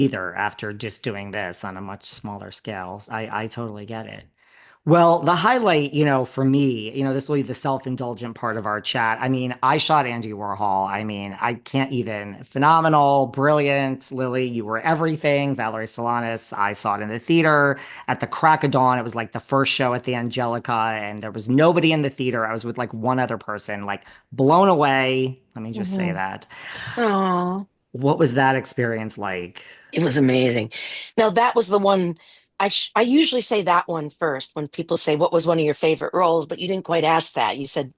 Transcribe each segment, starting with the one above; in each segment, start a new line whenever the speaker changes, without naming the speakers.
either after just doing this on a much smaller scale. I totally get it. Well, the highlight, for me, this will be the self-indulgent part of our chat. I mean, I shot Andy Warhol. I mean, I can't even. Phenomenal, brilliant. Lily, you were everything. Valerie Solanas, I saw it in the theater at the crack of dawn. It was like the first show at the Angelica, and there was nobody in the theater. I was with like one other person, like blown away. Let me just say
Hmm.
that.
Oh,
What was that experience like?
it was amazing. Now that was the one I usually say that one first when people say what was one of your favorite roles, but you didn't quite ask that. You said,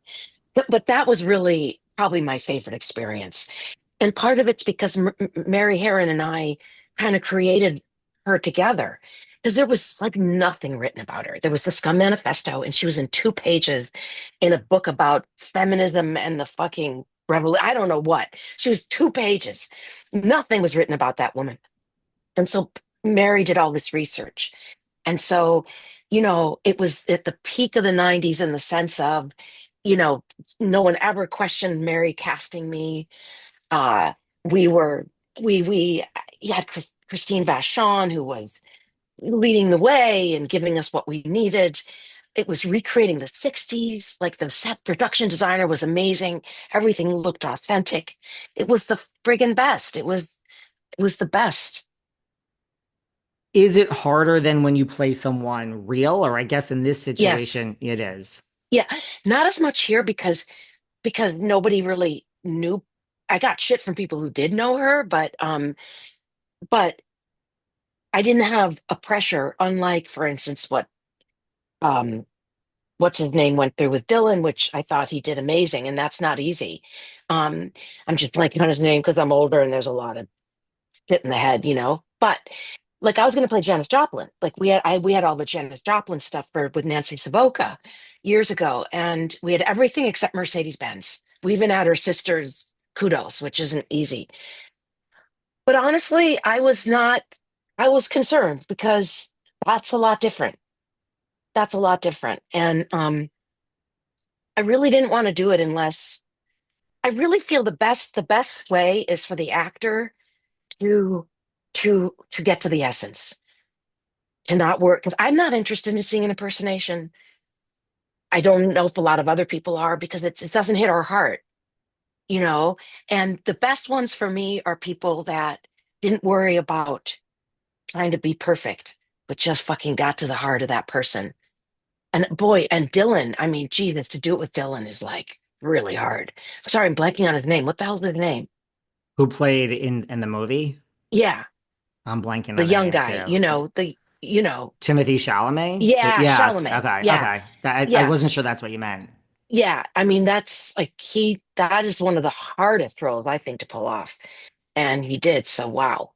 but that was really probably my favorite experience. And part of it's because Mary Herron and I kind of created her together because there was like nothing written about her. There was the Scum Manifesto, and she was in 2 pages in a book about feminism and the fucking revolution. I don't know what. She was 2 pages. Nothing was written about that woman. And so Mary did all this research. And so, it was at the peak of the 90s in the sense of, you know, no one ever questioned Mary casting me. Uh, we were we you had Christine Vachon who was leading the way and giving us what we needed. It was recreating the 60s. Like the set production designer was amazing. Everything looked authentic. It was the friggin' best. It was the best.
Is it harder than when you play someone real? Or I guess in this
Yes.
situation, it is.
Yeah. Not as much here because nobody really knew. I got shit from people who did know her, but I didn't have a pressure, unlike, for instance, um what's his name went through with Dylan, which I thought he did amazing, and that's not easy. Um, I'm just blanking on his name because I'm older and there's a lot of shit in the head. But like I was gonna play Janis Joplin. Like we had all the Janis Joplin stuff for with Nancy Savoca years ago, and we had everything except Mercedes Benz. We even had her sister's kudos, which isn't easy. But honestly, I was concerned because that's a lot different. That's a lot different. And I really didn't want to do it unless I really feel the best way is for the actor to to get to the essence, to not work because I'm not interested in seeing an impersonation. I don't know if a lot of other people are because it doesn't hit our heart, you know. And the best ones for me are people that didn't worry about trying to be perfect, but just fucking got to the heart of that person. And boy, and Dylan, I mean, Jesus, to do it with Dylan is like really hard. Sorry, I'm blanking on his name. What the hell's his name?
Who played in the movie?
Yeah,
I'm blanking
the
on the
young
name
guy,
too. Timothy Chalamet?
yeah,
Yes.
Chalamet.
Okay.
Yeah,
Okay. I
yeah,
wasn't sure that's what you meant.
yeah. I mean, that's like that is one of the hardest roles I think to pull off. And he did. So wow.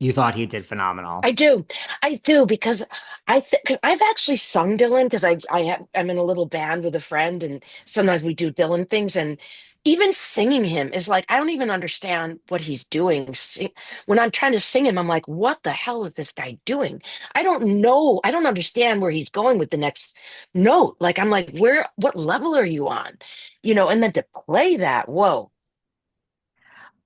You thought he did phenomenal.
I do. I do because I think I've actually sung Dylan because I'm in a little band with a friend and sometimes we do Dylan things and even singing him is like I don't even understand what he's doing. When I'm trying to sing him, I'm like, what the hell is this guy doing? I don't know. I don't understand where he's going with the next note. Like I'm like, what level are you on? And then to play that, whoa.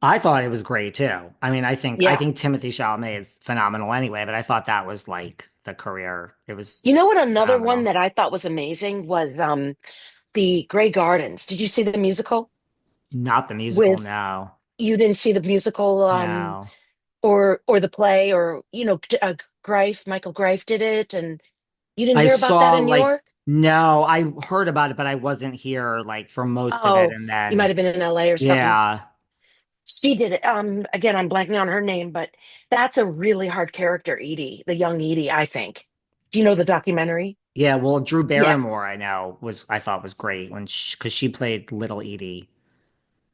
I thought it was great too. I mean, I
Yeah.
think Timothy Chalamet is phenomenal anyway, but I thought that was like the career. It was
You know what another one
phenomenal.
that I thought was amazing was the Grey Gardens. Did you see the musical?
Not the musical,
With
no.
you didn't see the musical,
No.
or the play, or Greif, Michael Greif did it, and you didn't
I
hear about that
saw
in New
like
York?
no, I heard about it, but I wasn't here like for most of it.
Oh,
And
you might
then
have been in LA or something.
yeah,
She did it. Again, I'm blanking on her name, but that's a really hard character, Edie, the young Edie, I think. Do you know the documentary?
yeah. Well, Drew
Yeah.
Barrymore, I know I thought was great when because she played Little Edie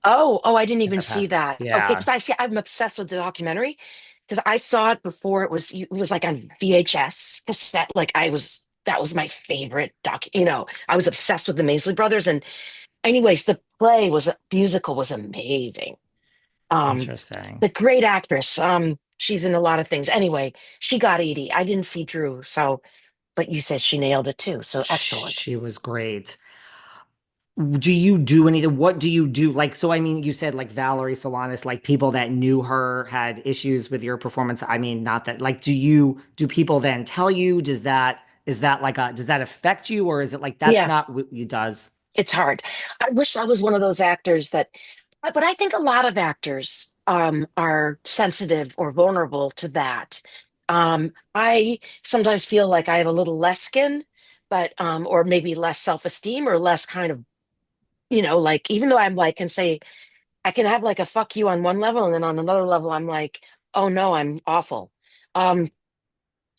Oh, I didn't
in
even
the
see
past.
that. Okay,
Yeah,
because I'm obsessed with the documentary because I saw it before it was like on VHS cassette. Like that was my favorite doc. I was obsessed with the Maisley brothers. And anyways, the musical was amazing. Um,
interesting.
the great actress. She's in a lot of things. Anyway, she got Edie. I didn't see Drew, but you said she nailed it too. So excellent.
She was great. Do you do anything? What do you do? Like, so I mean, you said like Valerie Solanas, like people that knew her had issues with your performance. I mean, not that, like, do people then tell you? Is that like does that affect you, or is it like that's
Yeah,
not what it does?
it's hard. I wish I was one of those actors that, but I think a lot of actors are sensitive or vulnerable to that. I sometimes feel like I have a little less skin, but or maybe less self-esteem or less kind of, like even though I'm like can say I can have like a fuck you on one level and then on another level I'm like, oh no, I'm awful. Um,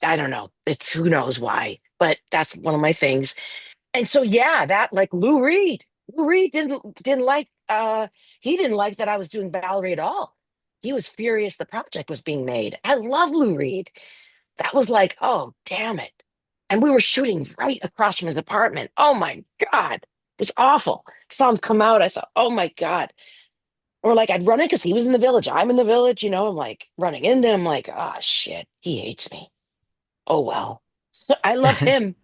I don't know. It's who knows why, but that's one of my things. And so yeah, that like Lou Reed. Lou Reed didn't like he didn't like that I was doing Valerie at all. He was furious the project was being made. I love Lou Reed. That was like, oh damn it. And we were shooting right across from his apartment. Oh my God. It was awful. Saw him come out. I thought, oh my God. Or like I'd run in because he was in the village. I'm in the village, I'm like running into him, like, oh shit, he hates me. Oh well. I love him.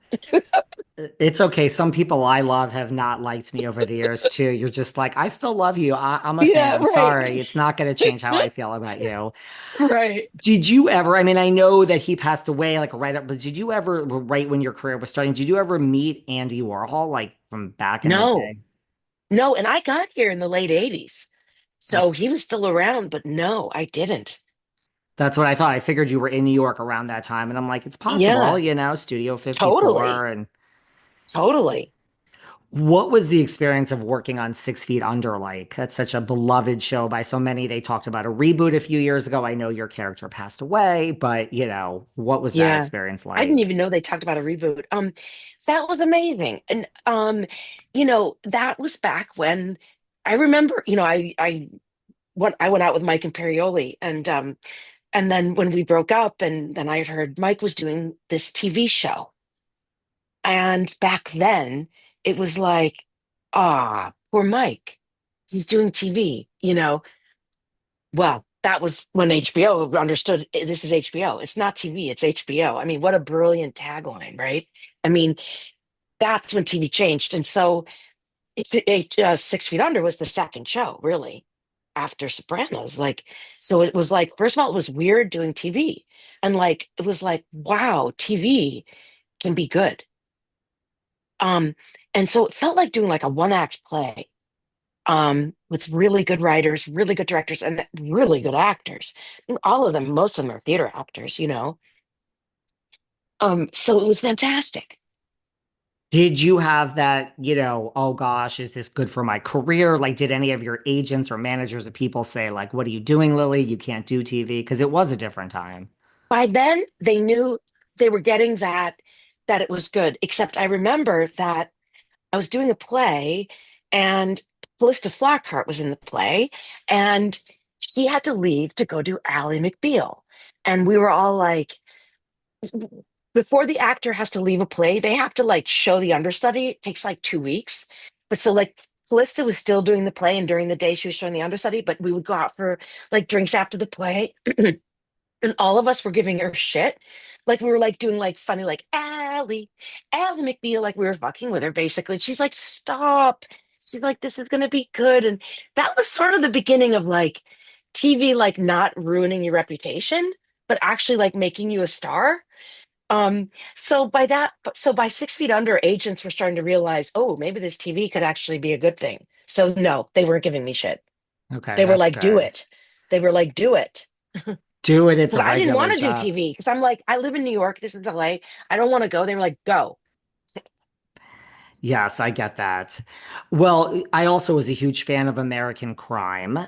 It's okay. Some people I love have not liked me over the years too. You're just like, I still love you. I'm a
Yeah,
fan.
right.
Sorry, it's not going to change how I feel about you.
Right.
Did you ever, I mean, I know that he passed away like right up, but did you ever, right when your career was starting, did you ever meet Andy Warhol like from back in the
No,
day?
no. And I got here in the late 80s. So
That's
he was still around, but no, I didn't.
that's what I thought. I figured you were in New York around that time, and I'm like, it's possible,
Yeah,
Studio 54.
totally.
And
Totally.
what was the experience of working on 6 Feet Under like? That's such a beloved show by so many. They talked about a reboot a few years ago. I know your character passed away, but what was that
Yeah.
experience
I didn't
like?
even know they talked about a reboot. That was amazing. And that was back when I remember, I went out with Mike and Imperioli and then when we broke up and then I heard Mike was doing this TV show. And back then it was like, ah, poor Mike. He's doing TV. Well, that was when HBO understood this is HBO. It's not TV, it's HBO. I mean, what a brilliant tagline, right? I mean, that's when TV changed. And so 6 Feet Under was the second show, really, after Sopranos. Like, so it was like, first of all, it was weird doing TV. And like, it was like, wow, TV can be good. Um, and so it felt like doing like a one act play with really good writers, really good directors, and really good actors. All of them, most of them are theater actors. So it was fantastic.
Did you have that, oh gosh, is this good for my career? Like, did any of your agents or managers or people say, like, what are you doing, Lily? You can't do TV? Because it was a different time.
By then, they knew they were getting that it was good. Except I remember that I was doing a play, and Callista Flockhart was in the play, and she had to leave to go do Ally McBeal, and we were all like, before the actor has to leave a play, they have to like show the understudy. It takes like 2 weeks. But so like Callista was still doing the play, and during the day she was showing the understudy, but we would go out for like drinks after the play. And all of us were giving her shit. Like we were like doing like funny, like Allie McBeal, like we were fucking with her basically. And she's like, stop. She's like, this is gonna be good. And that was sort of the beginning of like TV, like not ruining your reputation, but actually like making you a star. So by 6 Feet Under, agents were starting to realize, oh, maybe this TV could actually be a good thing. So no, they weren't giving me shit.
Okay,
They were
that's
like, do
good.
it. They were like, do it.
Do it. It's
Because
a
I didn't
regular
want to do
job.
TV because I'm like, I live in New York. This is LA. I don't want to go. They were like, go.
Yes, I get that. Well, I also was a huge fan of American Crime.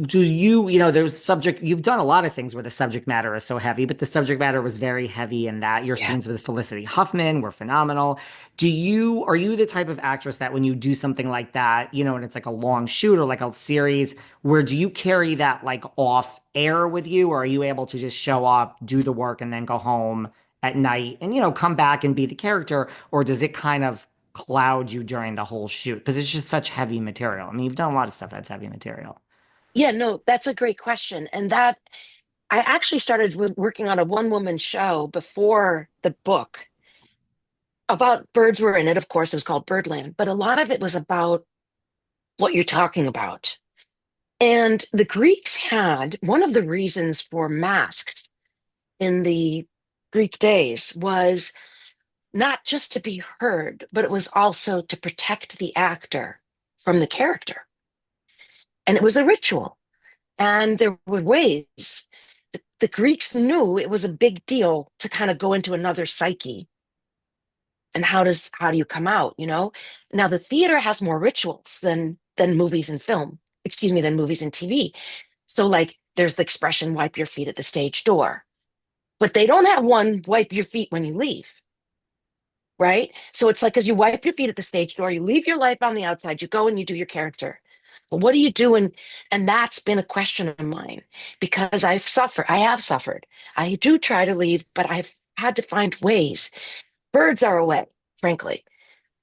Do there's subject, you've done a lot of things where the subject matter is so heavy, but the subject matter was very heavy in that your
Yeah.
scenes with Felicity Huffman were phenomenal. Are you the type of actress that when you do something like that, and it's like a long shoot or like a series, where do you carry that like off air with you, or are you able to just show up, do the work, and then go home at night and, come back and be the character, or does it kind of cloud you during the whole shoot? Because it's just such heavy material. I mean, you've done a lot of stuff that's heavy material.
Yeah, no, that's a great question. And that I actually started working on a one woman show before the book. about birds were in it. Of course, it was called Birdland, but a lot of it was about what you're talking about. And the Greeks had one of the reasons for masks in the Greek days was not just to be heard, but it was also to protect the actor from the character. And it was a ritual. And there were ways. The Greeks knew it was a big deal to kind of go into another psyche. And how do you come out, you know? Now the theater has more rituals than movies and film, excuse me, than movies and TV. So like there's the expression wipe your feet at the stage door. But they don't have one wipe your feet when you leave, right? So it's like as you wipe your feet at the stage door, you leave your life on the outside, you go and you do your character. But what do you do? And that's been a question of mine because I have suffered. I do try to leave, but I've had to find ways. Birds are a way, frankly,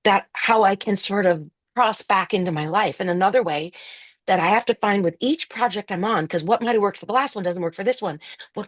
that how I can sort of cross back into my life. And another way that I have to find with each project I'm on, because what might have worked for the last one doesn't work for this one. What